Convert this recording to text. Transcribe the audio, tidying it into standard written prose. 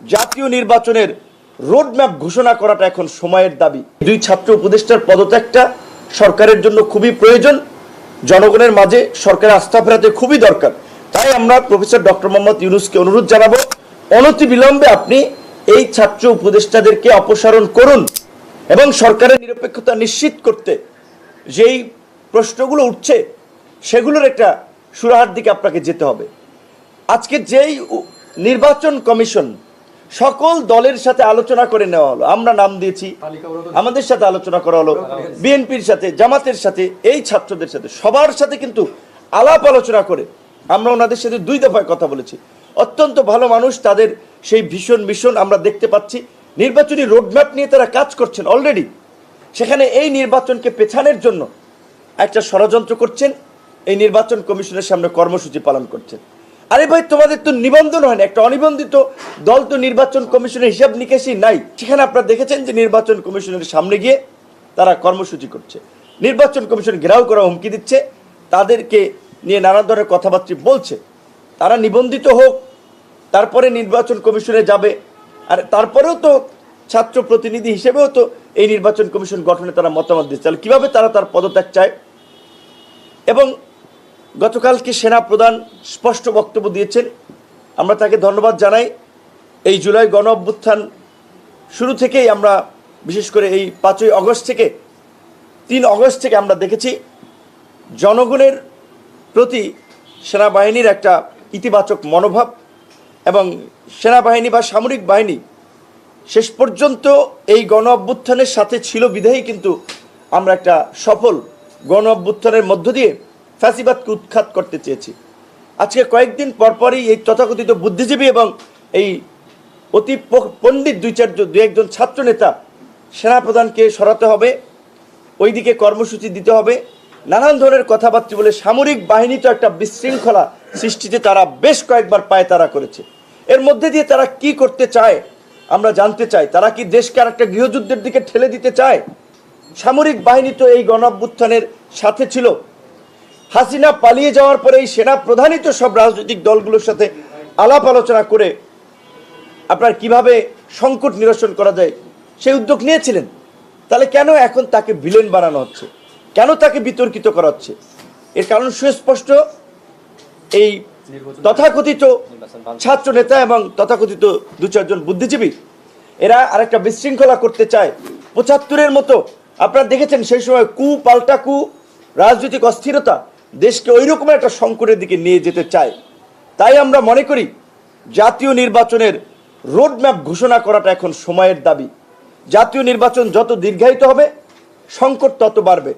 জাতীয় নির্বাচনের রোডম্যাপ ঘোষণা করাটা এখন সময়ের দাবি। দুই ছাত্র উপদেষ্টার পদত্যাগটা সরকারের জন্য খুবই প্রয়োজন, জনগণের মাঝে সরকারের আস্থা ফেরাতে খুবই দরকার। তাই আমরা প্রফেসর ডক্টর মোহাম্মদ ইউনূসকে অনুরোধ জানাবো, অনতিবিলম্বে আপনি এই ছাত্র উপদেষ্টাদেরকে অপসারণ করুন এবং সরকারের নিরপেক্ষতা নিশ্চিত করতে যেই প্রশ্নগুলো উঠছে সেগুলোর একটা সুরাহার দিকে আপনাকে যেতে হবে। আজকে যেই নির্বাচন কমিশন সকল দলের সাথে আলোচনা করে নেওয়া হলো, আমরা নাম দিয়েছি, আমাদের সাথে আলোচনা করা হলো, বিএনপির সাথে, জামাতের সাথে, এই ছাত্রদের সাথে, সবার সাথে কিন্তু আলাপ আলোচনা করে আমরা ওনাদের সাথে 2 দফায় কথা বলেছি। অত্যন্ত ভালো মানুষ, তাদের সেই ভীষণ মিশন আমরা দেখতে পাচ্ছি। নির্বাচনী রোডম্যাপ নিয়ে তারা কাজ করছেন অলরেডি। সেখানে এই নির্বাচনকে পেছানোর জন্য একটা ষড়যন্ত্র করছেন, এই নির্বাচন কমিশনের সামনে কর্মসূচি পালন করছেন। আরে ভাই, তোমাদের তো নিবন্ধন হয় না, একটা অনিবন্ধিত দল তো নির্বাচন কমিশনের হিসাব নিকাশই নাই। সেখানে আপনারা দেখেছেন যে নির্বাচন কমিশনের সামনে গিয়ে তারা কর্মসূচি করছে, নির্বাচন কমিশন ঘেরাও করা হুমকি দিচ্ছে, তাদেরকে নিয়ে নানা ধরনের কথাবার্তা বলছে। তারা নিবন্ধিত হোক, তারপরে নির্বাচন কমিশনে যাবে, আর তারপরেও তো ছাত্র প্রতিনিধি হিসেবেও তো এই নির্বাচন কমিশন গঠনে তারা মতামত দিচ্ছে। তাহলে কীভাবে তারা তার পদত্যাগ চায়? এবং গতকালকে সেনা প্রধান স্পষ্ট বক্তব্য দিয়েছেন, আমরা তাকে ধন্যবাদ জানাই। এই জুলাই গণ অভ্যুত্থান শুরু থেকেই আমরা, বিশেষ করে এই 5ই আগস্ট থেকে 3 আগস্ট থেকে আমরা দেখেছি জনগণের প্রতি সেনাবাহিনীর একটা ইতিবাচক মনোভাব, এবং সেনাবাহিনী বা সামরিক বাহিনী শেষ পর্যন্ত এই গণ অভ্যুত্থানের সাথে ছিল বিধায়ী কিন্তু আমরা একটা সফল গণ অভ্যুত্থানের মধ্য দিয়ে ফ্যাসিবাদকে উৎখাত করতে চেয়েছি। আজকে কয়েকদিন পরপরই এই তথাকথিত বুদ্ধিজীবী এবং এই অতি পণ্ডিত 2-1জন ছাত্র নেতা সেনাপ্রধানকে সরাতে হবে, ওইদিকে কর্মসূচি দিতে হবে, নানান ধরনের কথাবার্তা বলে সামরিক বাহিনী তো একটা বিশৃঙ্খলা সৃষ্টিতে তারা বেশ কয়েকবার পায়তারা করেছে। এর মধ্যে দিয়ে তারা কি করতে চায় আমরা জানতে চাই। তারা কি দেশকে আর একটা গৃহযুদ্ধের দিকে ঠেলে দিতে চায়? সামরিক বাহিনী তো এই গণ অভ্যুত্থানের সাথে ছিল। হাসিনা পালিয়ে যাওয়ার পরে এই সেনা প্রধানই তো সব রাজনৈতিক দলগুলোর সাথে আলাপ আলোচনা করে আপনার কিভাবে সংকট নিরসন করা যায় সেই উদ্যোগ নিয়েছিলেন। তাহলে কেন এখন তাকে ভিলেন বানানো হচ্ছে, কেন তাকে বিতর্কিত করা হচ্ছে? এর কারণ সুস্পষ্ট। এই তথাকথিত ছাত্র নেতা এবং তথাকথিত 2-4জন বুদ্ধিজীবী এরা আরেকটা বিশৃঙ্খলা করতে চায় 75-এর মতো। আপনারা দেখেছেন সেই সময় পাল্টা রাজনৈতিক অস্থিরতা দেশকে ওই রকমের একটা সংকটের দিকে নিয়ে যেতে চায়। তাই আমরা মনে করি জাতীয় নির্বাচনের রোডম্যাপ ঘোষণা করাটা এখন সময়ের দাবি। জাতীয় নির্বাচন যত দীর্ঘায়িত হবে সংকট তত বাড়বে।